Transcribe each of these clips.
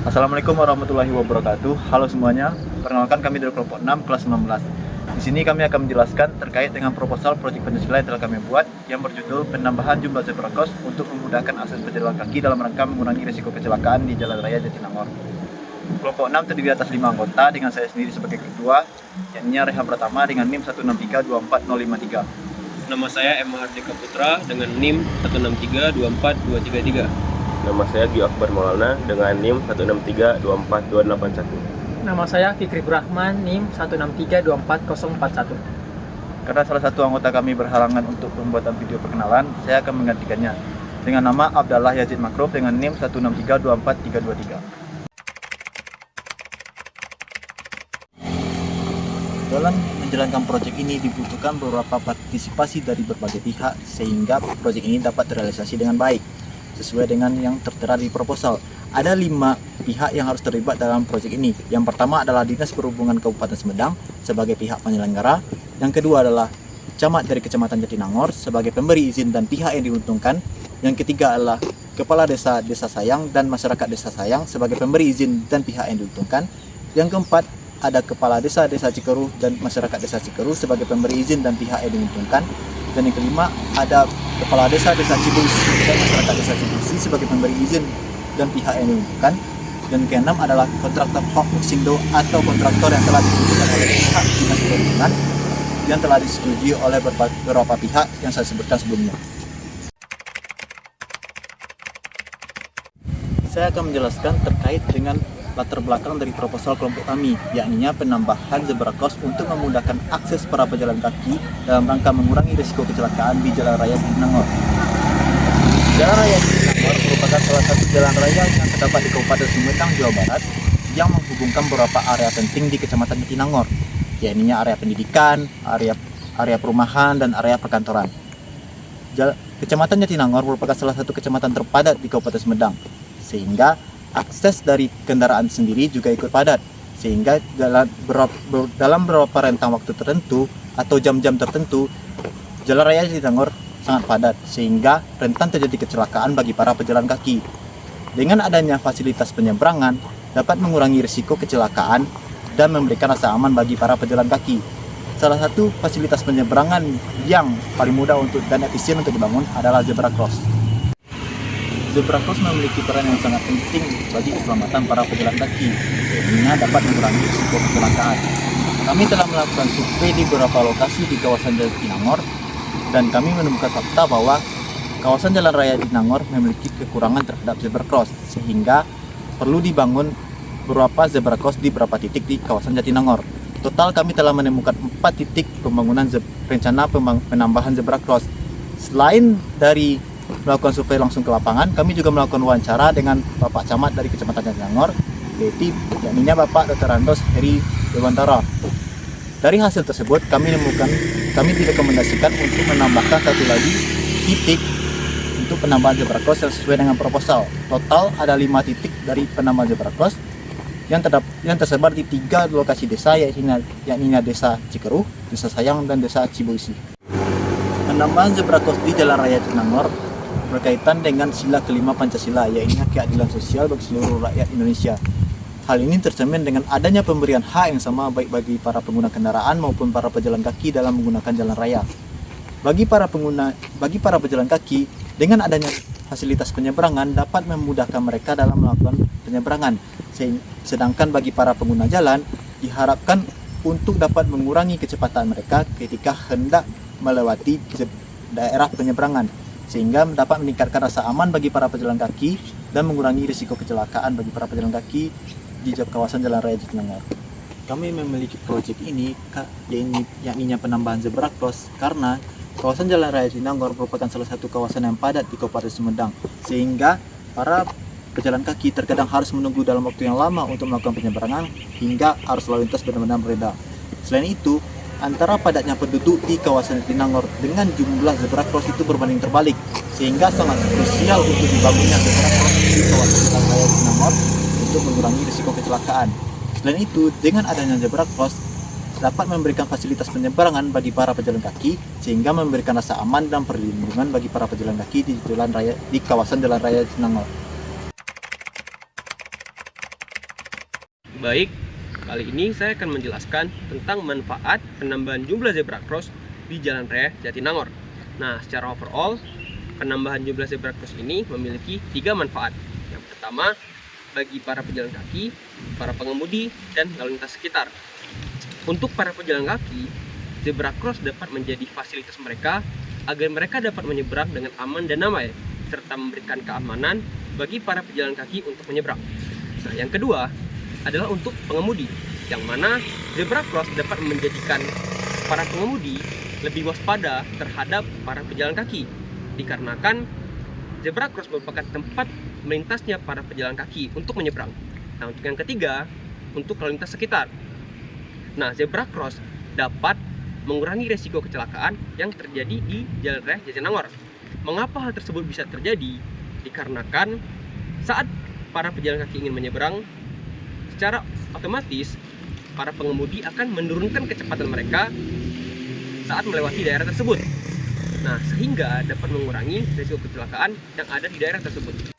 Assalamualaikum warahmatullahi wabarakatuh. Halo semuanya, perkenalkan kami dari kelompok 6 kelas 19. Di sini kami akan menjelaskan terkait dengan proposal proyek Pancasila yang telah kami buat yang berjudul penambahan jumlah zebra cross untuk memudahkan akses pejalan kaki dalam rangka mengurangi risiko kecelakaan di Jalan Raya Jatinangor. Kelompok 6 terdiri atas 5 anggota dengan saya sendiri sebagai ketua, yakni Reha Pratama dengan NIM 1632453. Nama saya M. Hardika Putra dengan NIM 163-24233. Nama saya Gio Akbar Maulana dengan NIM 163-24281. Nama saya Fikri Brahman, NIM 163-24041. Karena salah satu anggota kami berhalangan untuk pembuatan video perkenalan, saya akan menggantikannya dengan nama Abdallah Yazid Makruf dengan NIM 163-24323. Dalam menjalankan proyek ini dibutuhkan beberapa partisipasi dari berbagai pihak sehingga proyek ini dapat terrealisasi dengan baik sesuai dengan yang tertera di proposal. Ada 5 pihak yang harus terlibat dalam proyek ini. Yang pertama adalah Dinas Perhubungan Kabupaten Sumedang sebagai pihak penyelenggara. Yang kedua adalah camat dari Kecamatan Jatinangor sebagai pemberi izin dan pihak yang diuntungkan. Yang ketiga adalah Kepala Desa Desa Sayang dan Masyarakat Desa Sayang sebagai pemberi izin dan pihak yang diuntungkan. Yang keempat ada Kepala Desa Desa Cikeruh dan Masyarakat Desa Cikeruh sebagai pemberi izin dan pihak yang diuntungkan. Dan yang kelima ada Kepala Desa Desa Cibuisi dan Masyarakat Desa Cibuisi sebagai pemberi izin dan pihak yang diuntungkan. Dan keenam adalah kontraktor Hok Muksindo atau kontraktor yang telah ditetapkan oleh pihak Dinas Perhubungan yang telah disetujui oleh beberapa pihak yang saya sebutkan sebelumnya. Saya akan menjelaskan terkait dengan latar belakang dari proposal kelompok kami, yakni penambahan zebra cross untuk memudahkan akses para pejalan kaki dalam rangka mengurangi risiko kecelakaan di Jalan Raya Jatinangor. Jalan Raya Jatinangor merupakan salah satu jalan raya yang terdapat di Kabupaten Sumedang, Jawa Barat, yang menghubungkan beberapa area penting di Kecamatan Jatinangor, yakni area pendidikan, area perumahan, dan area perkantoran. Kecamatan Jatinangor merupakan salah satu kecamatan terpadat di Kabupaten Sumedang, sehingga akses dari kendaraan sendiri juga ikut padat, sehingga dalam beberapa rentang waktu tertentu atau jam-jam tertentu Jalan Raya Jatinangor sangat padat sehingga rentan terjadi kecelakaan bagi para pejalan kaki. Dengan adanya fasilitas penyeberangan dapat mengurangi risiko kecelakaan dan memberikan rasa aman bagi para pejalan kaki. Salah satu fasilitas penyeberangan yang paling mudah dan efisien untuk dibangun adalah zebra cross. Zebra cross memiliki peran yang sangat penting bagi keselamatan para pejalan kaki, sehingga dapat mengurangi risiko kecelakaan. Kami telah melakukan survei di beberapa lokasi di kawasan Jatinangor, dan kami menemukan fakta bahwa kawasan Jalan Raya Jatinangor memiliki kekurangan terhadap zebra cross, sehingga perlu dibangun beberapa zebra cross di beberapa titik di kawasan Jatinangor. Total kami telah menemukan 4 titik pembangunan rencana penambahan zebra cross. Selain dari melakukan survei langsung ke lapangan, kami juga melakukan wawancara dengan Bapak Camat dari Kecamatan Jatinangor, yaitu Bapak Dr. Randos Heri Dewantara. Dari hasil tersebut kami direkomendasikan untuk menambahkan satu lagi titik untuk penambahan zebra cross yang sesuai dengan proposal. Total ada 5 titik dari penambahan zebra cross yang tersebar di 3 lokasi desa, yakni Desa Cikeruh, Desa Sayang, dan Desa Cibuisi. Penambahan zebra cross di Jalan Raya Jatinangor berkaitan dengan sila kelima Pancasila, yaitu keadilan sosial bagi seluruh rakyat Indonesia. Hal ini tercermin dengan adanya pemberian hak yang sama baik bagi para pengguna kendaraan maupun para pejalan kaki dalam menggunakan jalan raya. Bagi para pejalan kaki, dengan adanya fasilitas penyeberangan dapat memudahkan mereka dalam melakukan penyeberangan. Sedangkan bagi para pengguna jalan diharapkan untuk dapat mengurangi kecepatan mereka ketika hendak melewati daerah penyeberangan, sehingga dapat meningkatkan rasa aman bagi para pejalan kaki dan mengurangi risiko kecelakaan bagi para pejalan kaki di kawasan Jalan Raya Jatinangor. Kami memiliki proyek ini yakni penambahan zebra cross karena kawasan Jalan Raya Jatinangor merupakan salah satu kawasan yang padat di Kabupaten Sumedang, sehingga para pejalan kaki terkadang harus menunggu dalam waktu yang lama untuk melakukan penyeberangan hingga arus lalu lintas benar-benar mereda. Selain itu, antara padatnya penduduk di kawasan Jatinangor dengan jumlah zebra cross itu berbanding terbalik, sehingga sangat krusial untuk dibangunnya zebra cross di kawasan Jalan Raya Jatinangor untuk mengurangi risiko kecelakaan. Selain itu, dengan adanya zebra cross dapat memberikan fasilitas penyeberangan bagi para pejalan kaki sehingga memberikan rasa aman dan perlindungan bagi para pejalan kaki di kawasan Jalan Raya Jatinangor. Baik, kali ini saya akan menjelaskan tentang manfaat penambahan jumlah zebra cross di Jalan Raya Jatinangor. Nah, secara overall, penambahan jumlah zebra cross ini memiliki 3 manfaat. Yang pertama, bagi para pejalan kaki, para pengemudi, dan lalu lintas sekitar. Untuk para pejalan kaki, zebra cross dapat menjadi fasilitas mereka agar mereka dapat menyeberang dengan aman dan damai, serta memberikan keamanan bagi para pejalan kaki untuk menyeberang. Nah, yang kedua adalah untuk pengemudi, yang mana zebra cross dapat menjadikan para pengemudi lebih waspada terhadap para pejalan kaki, dikarenakan zebra cross merupakan tempat melintasnya para pejalan kaki untuk menyeberang. Nah, untuk yang ketiga, untuk lalu lintas sekitar. Nah, zebra cross dapat mengurangi resiko kecelakaan yang terjadi di Jalan Raya Jatinangor. Mengapa hal tersebut bisa terjadi? Dikarenakan saat para pejalan kaki ingin menyeberang, secara otomatis para pengemudi akan menurunkan kecepatan mereka saat melewati daerah tersebut. Nah, sehingga dapat mengurangi risiko kecelakaan yang ada di daerah tersebut.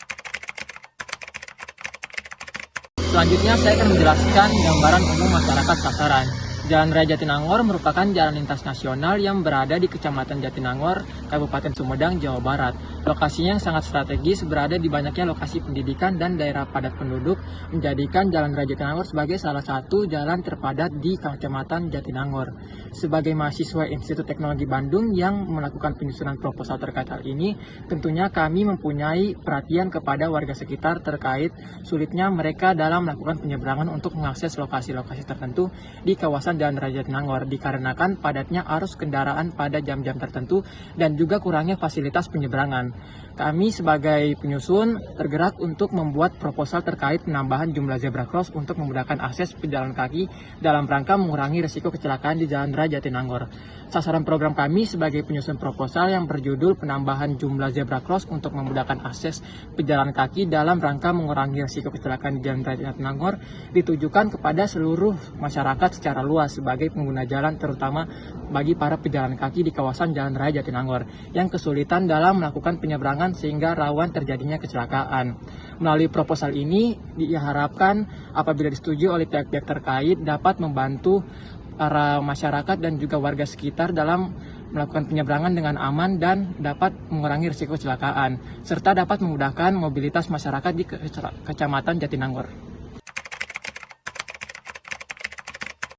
Selanjutnya saya akan menjelaskan gambaran umum masyarakat sasaran. Jalan Raya Jatinangor merupakan jalan lintas nasional yang berada di Kecamatan Jatinangor, Kabupaten Sumedang, Jawa Barat. Lokasinya yang sangat strategis, berada di banyaknya lokasi pendidikan dan daerah padat penduduk, menjadikan Jalan Raya Jatinangor sebagai salah satu jalan terpadat di Kecamatan Jatinangor. Sebagai mahasiswa Institut Teknologi Bandung yang melakukan penyusunan proposal terkait hal ini, tentunya kami mempunyai perhatian kepada warga sekitar terkait sulitnya mereka dalam melakukan penyeberangan untuk mengakses lokasi-lokasi tertentu di kawasan Jalan Raya Jatinangor, dikarenakan padatnya arus kendaraan pada jam-jam tertentu dan juga kurangnya fasilitas penyeberangan. Kami sebagai penyusun tergerak untuk membuat proposal terkait penambahan jumlah zebra cross untuk memudahkan akses pejalan kaki dalam rangka mengurangi risiko kecelakaan di Jalan Raya Jatinangor. Sasaran program kami sebagai penyusun proposal yang berjudul penambahan jumlah zebra cross untuk memudahkan akses pejalan kaki dalam rangka mengurangi risiko kecelakaan di Jalan Raya Jatinangor ditujukan kepada seluruh masyarakat secara luas sebagai pengguna jalan, terutama bagi para pejalan kaki di kawasan Jalan Raya Jatinangor yang kesulitan dalam melakukan penyeberangan sehingga rawan terjadinya kecelakaan. Melalui proposal ini diharapkan apabila disetujui oleh pihak-pihak terkait dapat membantu para masyarakat dan juga warga sekitar dalam melakukan penyeberangan dengan aman dan dapat mengurangi risiko kecelakaan serta dapat memudahkan mobilitas masyarakat di Kecamatan Jatinangor.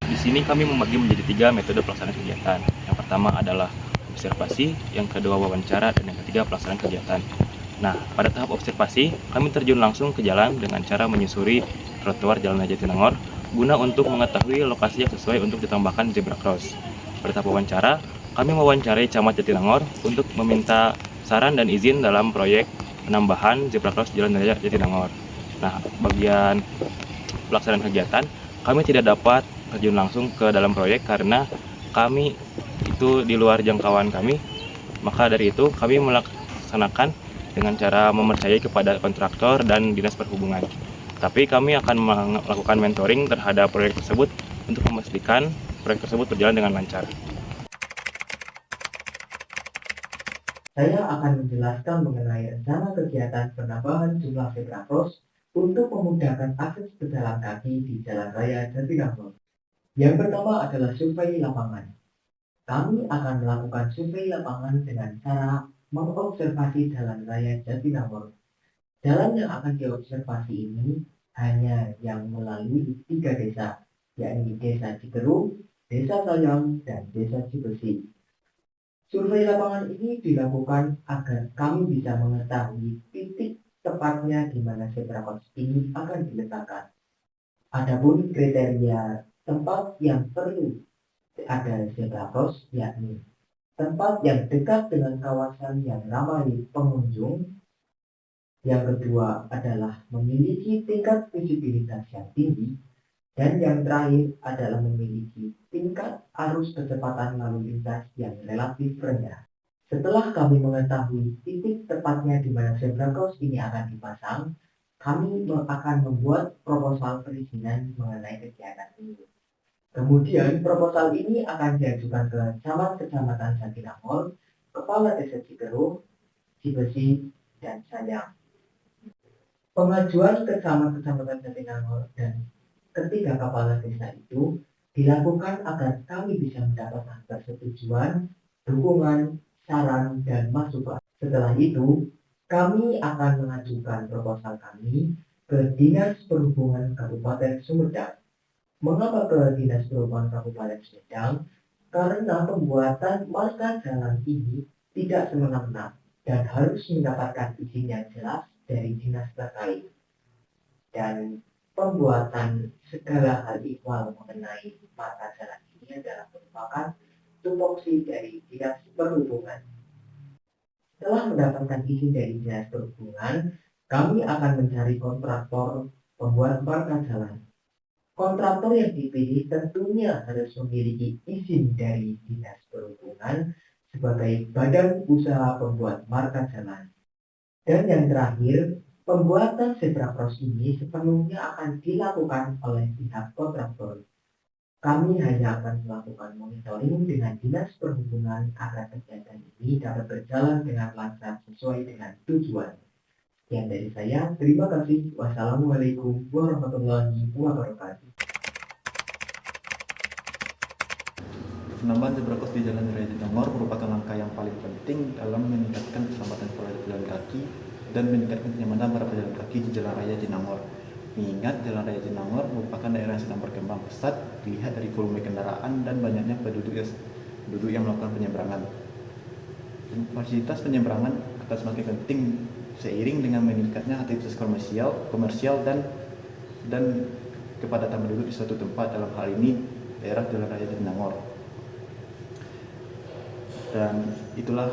Di sini kami membagi menjadi 3 metode pelaksanaan kegiatan. Yang pertama adalah observasi, yang kedua wawancara, dan yang ketiga pelaksanaan kegiatan. Nah, pada tahap observasi, kami terjun langsung ke jalan dengan cara menyusuri trotoar Jalan Raya Jatinangor guna untuk mengetahui lokasi yang sesuai untuk ditambahkan zebra cross. Pada tahap wawancara, kami mewawancarai Camat Jatinangor untuk meminta saran dan izin dalam proyek penambahan zebra cross Jalan Raya Jatinangor. Nah, bagian pelaksanaan kegiatan, kami tidak dapat terjun langsung ke dalam proyek karena kami itu di luar jangkauan kami. Maka dari itu, kami melaksanakan dengan cara mempercayai kepada kontraktor dan dinas perhubungan. Tapi kami akan melakukan mentoring terhadap proyek tersebut untuk memastikan proyek tersebut berjalan dengan lancar. Saya akan menjelaskan mengenai rencana kegiatan penambahan jumlah zebra cross untuk memudahkan akses pejalan kaki di Jalan Raya Jatinangor. Yang pertama adalah survei lapangan. Kami akan melakukan survei lapangan dengan cara mengobservasi Jalan Raya Jatinangor. Jalan yang akan diobservasi ini hanya yang melalui 3 desa, yakni Desa Cigerung, Desa Sayang, dan Desa Cibesi. Survei lapangan ini dilakukan agar kami bisa mengetahui titik tepatnya di mana zebra cross ini akan diletakkan. Adapun kriteria tempat yang perlu ada zebra cross, yakni tempat yang dekat dengan kawasan yang ramai pengunjung. Yang kedua adalah memiliki tingkat visibilitas yang tinggi. Dan yang terakhir adalah memiliki tingkat arus kecepatan lalu lintas yang relatif rendah. Setelah kami mengetahui titik tepatnya di mana zebra cross ini akan dipasang, kami akan membuat proposal perizinan mengenai kegiatan ini. Kemudian proposal ini akan diajukan ke Camat Kecamatan Jatinangor, Kepala Desa Cigerung, Cibesi, dan Sayang. Pengajuan ke Camat Kecamatan Jatinangor dan ketiga kepala desa itu dilakukan agar kami bisa mendapatkan persetujuan, dukungan, saran, dan masukan. Setelah itu, kami akan mengajukan proposal kami ke Dinas Perhubungan Kabupaten Sumedang. Mengapa ke Dinas Perhubungan Kabupaten Sumedang? Karena pembuatan marka jalan ini tidak semena-mena dan harus mendapatkan izin yang jelas dari dinas terkait. Dan pembuatan segala hal ihwal mengenai marka jalan ini adalah merupakan tupoksi dari Dinas Perhubungan. Setelah mendapatkan izin dari Dinas Perhubungan, kami akan mencari kontraktor pembuat marka jalan. Kontraktor yang dipilih tentunya harus memiliki izin dari Dinas Perhubungan sebagai badan usaha pembuat marka jalan. Dan yang terakhir, pembuatan zebra cross ini sepenuhnya akan dilakukan oleh pihak kontraktor. Kami hanya akan melakukan monitoring dengan Dinas Perhubungan agar kegiatan ini dapat berjalan dengan lancar sesuai dengan tujuan. Sekian dari saya, terima kasih. Wassalamualaikum warahmatullahi wabarakatuh. Penambahan zebra cross di Jalan Raya Jatinangor merupakan langkah yang paling penting dalam meningkatkan keselamatan para pejalan kaki dan meningkatkan kenyamanan para pejalan kaki di Jalan Raya Jatinangor. Mengingat Jalan Raya Jatinangor merupakan daerah yang sedang berkembang pesat dilihat dari volume kendaraan dan banyaknya penduduk yang melakukan penyeberangan. Dan fasilitas penyeberangan akan semakin penting seiring dengan meningkatnya aktivitas komersial dan kepadatan penduduk di suatu tempat, dalam hal ini daerah Jalan Raya Jatinangor. Dan itulah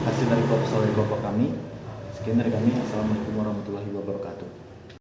hasil dari proposal dari kelompok kami. Sekian dari kami. Assalamualaikum warahmatullahi wabarakatuh.